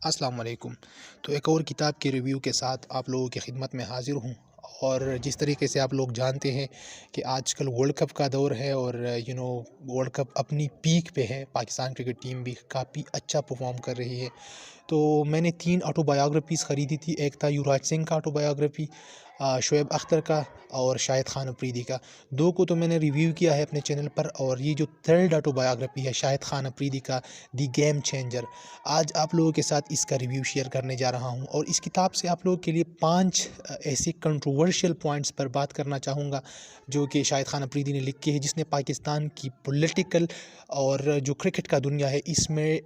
السلام علیکم۔ تو ایک اور کتاب کے ریویو کے ساتھ آپ لوگوں کی خدمت میں حاضر ہوں، اور جس طریقے سے آپ لوگ جانتے ہیں کہ آج کل ورلڈ کپ کا دور ہے، اور ورلڈ کپ اپنی پیک پہ ہے، پاکستان کرکٹ ٹیم بھی کافی اچھا پرفارم کر رہی ہے۔ تو میں نے 3 آٹو بایوگرافیز خریدی تھی، ایک تھا یوراج سنگھ کا آٹو بایوگرافی، شعیب اختر کا، اور شاہد خان افریدی کا۔ 2 کو تو میں نے ریویو کیا ہے اپنے چینل پر، اور یہ جو 3rd آٹو بایوگرافی ہے شاہد خان افریدی کا، دی گیم چینجر، آج آپ لوگوں کے ساتھ اس کا ریویو شیئر کرنے جا رہا ہوں، اور اس کتاب سے آپ لوگوں کے لیے 5 ایسی کنٹروورشل پوائنٹس پر بات کرنا چاہوں گا جو کہ شاہد خان افریدی نے لکھی ہے، جس نے پاکستان کی پولیٹیکل اور جو کرکٹ کا دنیا ہے اس میں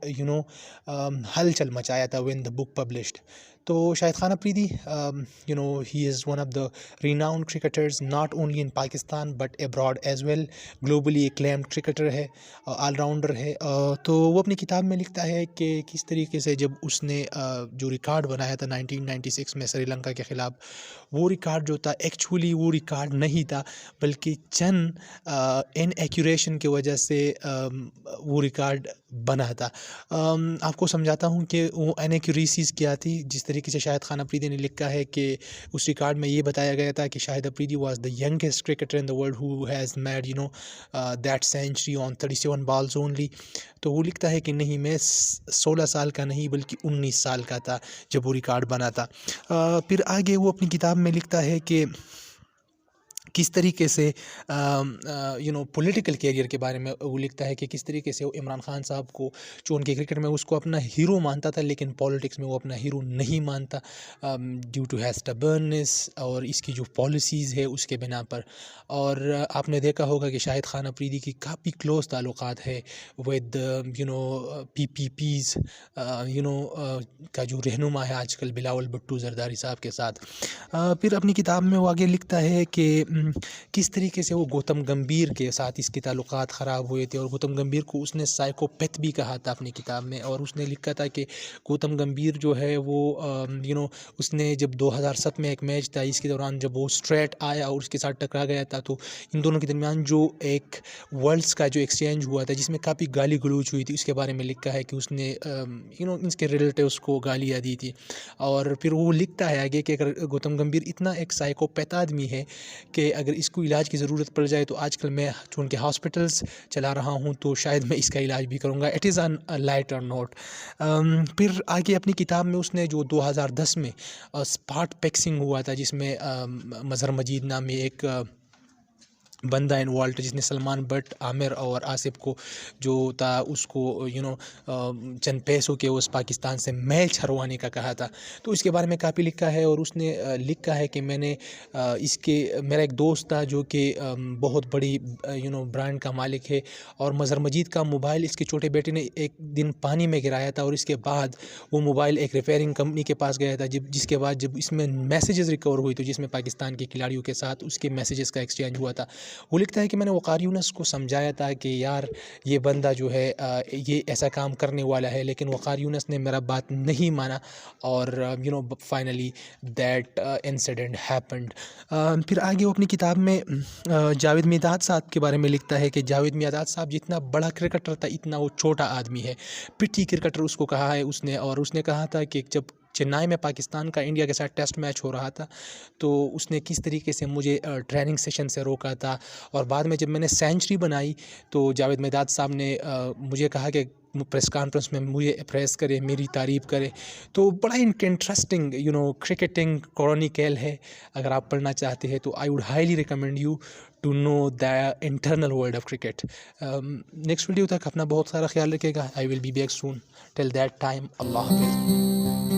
ہلچل مچایا تھا when the book published۔ تو شاہد Khan Afridi he is one of the renowned cricketers not only in Pakistan but abroad as well، globally acclaimed cricketer ہے، آل راؤنڈر ہے۔ تو وہ اپنی کتاب میں لکھتا ہے کہ کس طریقے سے جب اس نے جو ریکارڈ بنایا تھا 1996 میں سری لنکا کے خلاف، وہ ریکارڈ جو تھا ایکچولی وہ ریکارڈ نہیں تھا، بلکہ چند ان ایکوریشن کی وجہ سے وہ ریکارڈ بنا تھا۔ آپ کو سمجھاتا ہوں کہ وہ ان ایکوریسیز کیا تھی۔ جس طریقے سے شاہد خان افریدی نے لکھا ہے کہ اس ریکارڈ میں یہ بتایا گیا تھا کہ Shahid Afridi was the youngest cricketer in the world who has made that century on 37 balls only. تو وہ لکھتا ہے کہ نہیں، میں 16 سال کا نہیں بلکہ 19 سال کا تھا جب وہ ریکارڈ بنا تھا۔ پھر آگے وہ اپنی کتاب میں لکھتا ہے کہ کس طریقے سے پولیٹیکل کیریئر کے بارے میں وہ لکھتا ہے کہ کس طریقے سے وہ عمران خان صاحب کو، جو ان کے کرکٹ میں اس کو اپنا ہیرو مانتا تھا، لیکن پالیٹکس میں وہ اپنا ہیرو نہیں مانتا، ڈیو ٹو ہیز اسٹبرنس اور اس کی جو پالیسیز ہے اس کے بنا پر۔ اور آپ نے دیکھا ہوگا کہ شاہد خان افریدی کی کافی کلوز تعلقات ہے ود PPPs کا جو رہنما ہے آج کل بلاول بھٹو زرداری صاحب کے ساتھ۔ پھر اپنی کتاب میں وہ آگے لکھتا ہے کہ کس طریقے سے وہ گوتم گمبھیر کے ساتھ اس کے تعلقات خراب ہوئے تھے، اور گوتم گمبھیر کو اس نے سائیکوپیتھ بھی کہا تھا اپنی کتاب میں، اور اس نے لکھا تھا کہ گوتم گمبھیر جو ہے وہ اس نے جب 2007 میں ایک میچ تھا، اس کے دوران جب وہ اسٹریٹ آیا اور اس کے ساتھ ٹکرا گیا تھا، تو ان دونوں کے درمیان جو ایک ورڈز کا جو ایکسچینج ہوا تھا جس میں کافی گالی گلوچ ہوئی تھی، اس کے بارے میں لکھا ہے کہ اس نے اس کے ریلیٹیوز کو گالیاں دی تھی۔ اور پھر وہ لکھتا ہے آگے کہ اگر گوتم گمبھیر اتنا ایک سائیکوپیتھ آدمی ہے کہ اگر اس کو علاج کی ضرورت پڑ جائے تو آج کل میں چونکہ ہاسپٹلز چلا رہا ہوں تو شاید میں اس کا علاج بھی کروں گا، it is on lighter note. پھر آگے اپنی کتاب میں اس نے جو 2010 میں اسپاٹ فکسنگ ہوا تھا، جس میں مظہر مجید نامی ایک بندہ انوالوڈ جس نے سلمان بٹ، عامر اور آصف کو جو تھا اس کو چند پیسوں کے اس پاکستان سے میچ ہروانے کا کہا تھا، تو اس کے بارے میں کافی لکھا ہے۔ اور اس نے لکھا ہے کہ میں نے میرا ایک دوست تھا جو کہ بہت بڑی برانڈ کا مالک ہے، اور مظہر مجید کا موبائل اس کے چھوٹے بیٹے نے ایک دن پانی میں گرایا تھا، اور اس کے بعد وہ موبائل ایک ریپیئرنگ کمپنی کے پاس گیا تھا، جس کے بعد جب اس میں میسیجز ریکور ہوئی تو جس میں پاکستان کے کھلاڑیوں کے ساتھ اس کے میسیجز کا ایکسچینج ہوا تھا، وہ لکھتا ہے کہ میں نے وقار یونس کو سمجھایا تھا کہ یار یہ بندہ جو ہے یہ ایسا کام کرنے والا ہے، لیکن وقار یونس نے میرا بات نہیں مانا، اور فائنلی دیٹ انسیڈنٹ ہیپنڈ۔ پھر آگے وہ اپنی کتاب میں جاوید میداد صاحب کے بارے میں لکھتا ہے کہ جاوید میداد صاحب جتنا بڑا کرکٹر تھا اتنا وہ چھوٹا آدمی ہے، پٹھی کرکٹر اس کو کہا ہے اس نے، اور اس نے کہا تھا کہ جب چنئی میں پاکستان کا انڈیا کے ساتھ ٹیسٹ میچ ہو رہا تھا تو اس نے کس طریقے سے مجھے ٹریننگ سیشن سے روکا تھا، اور بعد میں جب میں نے سینچری بنائی تو جاوید میداد صاحب نے مجھے کہا کہ پریس کانفرنس میں مجھے اپریس کرے، میری تعریف کرے۔ تو بڑا انٹرسٹنگ کرکٹنگ کرونیکل ہے، اگر آپ پڑھنا چاہتے ہیں تو I would highly recommend you to know the internal world of cricket. Next video تک اپنا بہت سارا خیال رکھے گا، I will be back soon, till that time اللہ حافظ۔